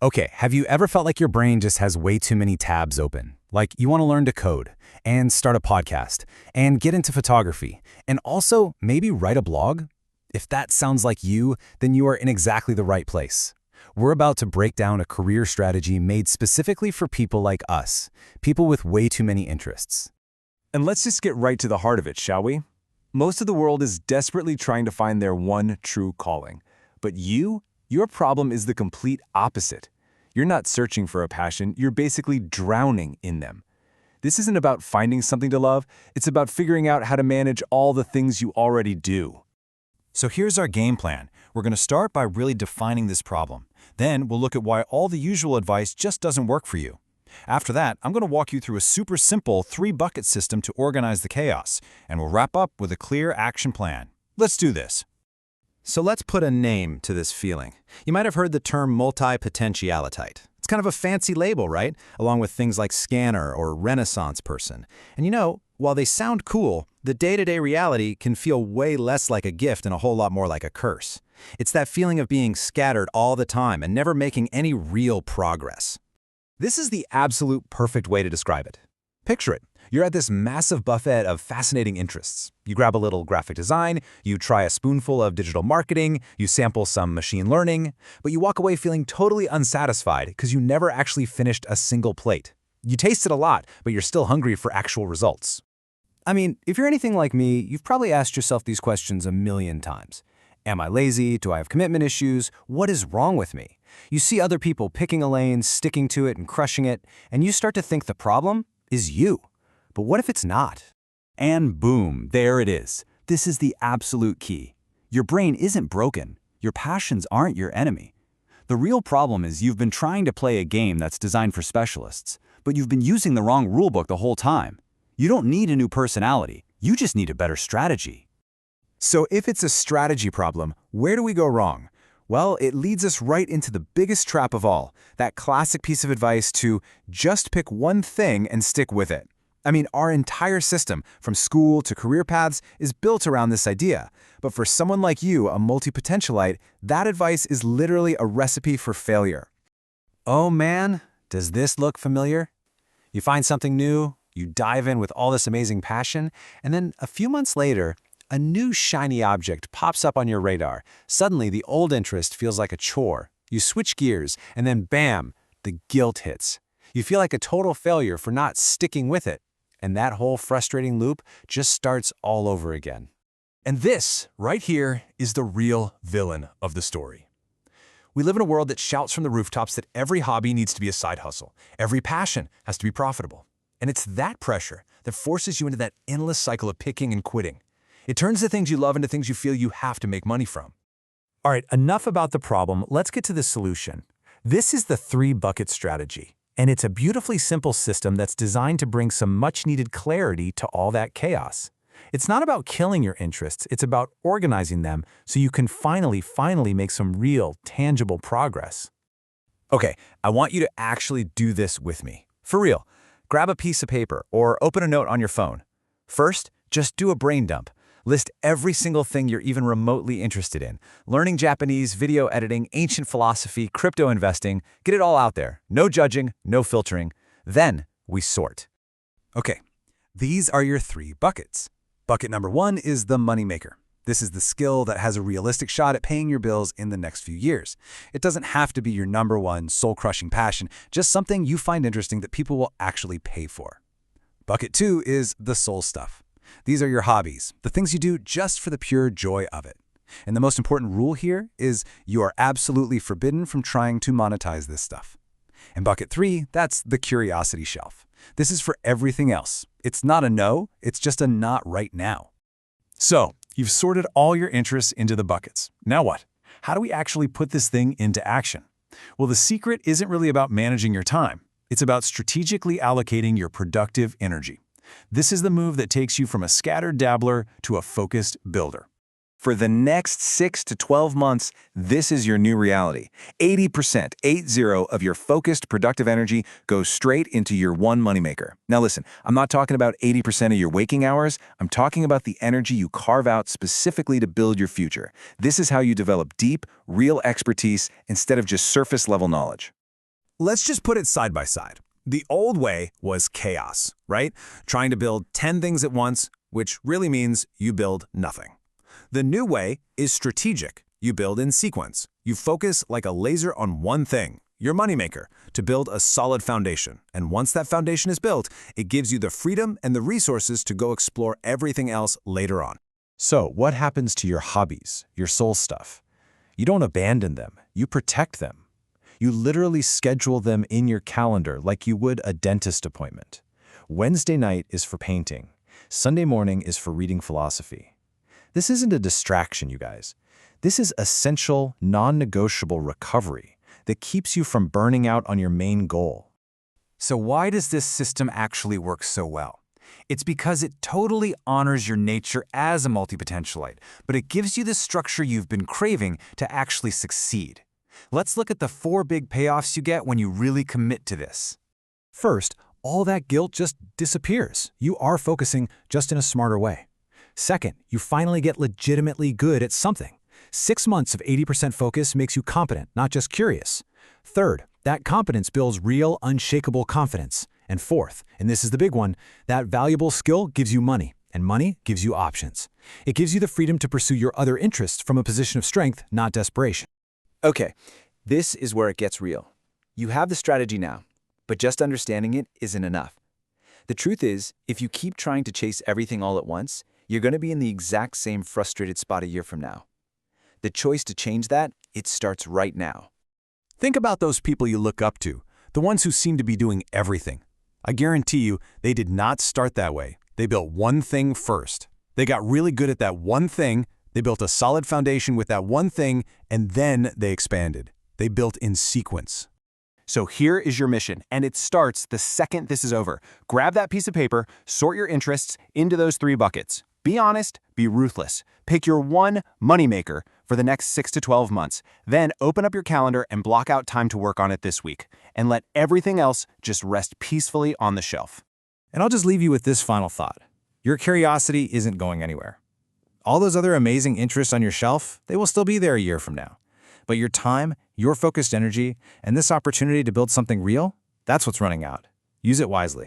Okay, have you ever felt like your brain just has way too many tabs open? Like you want to learn to code, and start a podcast, and get into photography, and also maybe write a blog? If that sounds like you, then you are in exactly the right place. We're about to break down a career strategy made specifically for people like us, people with way too many interests. And let's just get right to the heart of it, shall we? Most of the world is desperately trying to find their one true calling. But your problem is the complete opposite. You're not searching for a passion, you're basically drowning in them. This isn't about finding something to love, it's about figuring out how to manage all the things you already do. So here's our game plan. We're going to start by really defining this problem. Then we'll look at why all the usual advice just doesn't work for you. After that, I'm going to walk you through a super simple 3-bucket system to organize the chaos, and we'll wrap up with a clear action plan. Let's do this. So let's put a name to this feeling. You might have heard the term multi-potentialitite. It's kind of a fancy label, right? Along with things like scanner or Renaissance person. And while they sound cool, the day-to-day reality can feel way less like a gift and a whole lot more like a curse. It's that feeling of being scattered all the time and never making any real progress. This is the absolute perfect way to describe it. Picture it. You're at this massive buffet of fascinating interests. You grab a little graphic design, you try a spoonful of digital marketing, you sample some machine learning, but you walk away feeling totally unsatisfied because you never actually finished a single plate. You tasted a lot, but you're still hungry for actual results. I mean, if you're anything like me, you've probably asked yourself these questions a million times. Am I lazy? Do I have commitment issues? What is wrong with me? You see other people picking a lane, sticking to it, and crushing it, and you start to think the problem is you. But what if it's not? And boom, there it is. This is the absolute key. Your brain isn't broken. Your passions aren't your enemy. The real problem is you've been trying to play a game that's designed for specialists, but you've been using the wrong rulebook the whole time. You don't need a new personality. You just need a better strategy. So if it's a strategy problem, where do we go wrong? Well, it leads us right into the biggest trap of all, that classic piece of advice to just pick one thing and stick with it. I mean, our entire system, from school to career paths, is built around this idea. But for someone like you, a multi-potentialite, that advice is literally a recipe for failure. Oh man, does this look familiar? You find something new, you dive in with all this amazing passion, and then a few months later, a new shiny object pops up on your radar. Suddenly, the old interest feels like a chore. You switch gears, and then bam, the guilt hits. You feel like a total failure for not sticking with it. And that whole frustrating loop just starts all over again. And this, right here, is the real villain of the story. We live in a world that shouts from the rooftops that every hobby needs to be a side hustle. Every passion has to be profitable. And it's that pressure that forces you into that endless cycle of picking and quitting. It turns the things you love into things you feel you have to make money from. All right, enough about the problem. Let's get to the solution. This is the 3-bucket strategy. And it's a beautifully simple system that's designed to bring some much-needed clarity to all that chaos. It's not about killing your interests, it's about organizing them so you can finally make some real, tangible progress. Okay, I want you to actually do this with me. For real, grab a piece of paper or open a note on your phone. First, just do a brain dump. List every single thing you're even remotely interested in. Learning Japanese, video editing, ancient philosophy, crypto investing. Get it all out there. No judging, no filtering. Then we sort. Okay, these are your 3 buckets. Bucket number 1 is the moneymaker. This is the skill that has a realistic shot at paying your bills in the next few years. It doesn't have to be your number 1 soul-crushing passion, just something you find interesting that people will actually pay for. Bucket 2 is the soul stuff. These are your hobbies, the things you do just for the pure joy of it. And the most important rule here is you are absolutely forbidden from trying to monetize this stuff. And bucket 3, that's the curiosity shelf. This is for everything else. It's not a no, it's just a not right now. So, you've sorted all your interests into the buckets. Now what? How do we actually put this thing into action? Well, the secret isn't really about managing your time. It's about strategically allocating your productive energy. This is the move that takes you from a scattered dabbler to a focused builder. For the next 6 to 12 months, this is your new reality. 80%, 80 of your focused, productive energy goes straight into your one moneymaker. Now listen, I'm not talking about 80% of your waking hours. I'm talking about the energy you carve out specifically to build your future. This is how you develop deep, real expertise instead of just surface-level knowledge. Let's just put it side by side. The old way was chaos, right? Trying to build 10 things at once, which really means you build nothing. The new way is strategic. You build in sequence. You focus like a laser on one thing, your moneymaker, to build a solid foundation. And once that foundation is built, it gives you the freedom and the resources to go explore everything else later on. So, what happens to your hobbies, your soul stuff? You don't abandon them, you protect them. You literally schedule them in your calendar like you would a dentist appointment. Wednesday night is for painting. Sunday morning is for reading philosophy. This isn't a distraction, you guys. This is essential, non-negotiable recovery that keeps you from burning out on your main goal. So why does this system actually work so well? It's because it totally honors your nature as a multipotentialite, but it gives you the structure you've been craving to actually succeed. Let's look at the 4 big payoffs you get when you really commit to this. First, all that guilt just disappears. You are focusing just in a smarter way. Second, you finally get legitimately good at something. 6 months of 80% focus makes you competent, not just curious. Third, that competence builds real, unshakable confidence. And fourth, and this is the big one, that valuable skill gives you money, and money gives you options. It gives you the freedom to pursue your other interests from a position of strength, not desperation. Okay, this is where it gets real. You have the strategy now, but just understanding it isn't enough. The truth is, if you keep trying to chase everything all at once, you're going to be in the exact same frustrated spot a year from now. The choice to change that, it starts right now. Think about those people you look up to, the ones who seem to be doing everything. I guarantee you, they did not start that way. They built one thing first. They got really good at that one thing, they built a solid foundation with that one thing, and then they expanded. They built in sequence. So here is your mission, and it starts the second this is over. Grab that piece of paper, sort your interests into those 3 buckets. Be honest, be ruthless. Pick your one moneymaker for the next 6 to 12 months. Then open up your calendar and block out time to work on it this week. And let everything else just rest peacefully on the shelf. And I'll just leave you with this final thought. Your curiosity isn't going anywhere. All those other amazing interests on your shelf, they will still be there a year from now. But your time, your focused energy, and this opportunity to build something real, that's what's running out. Use it wisely.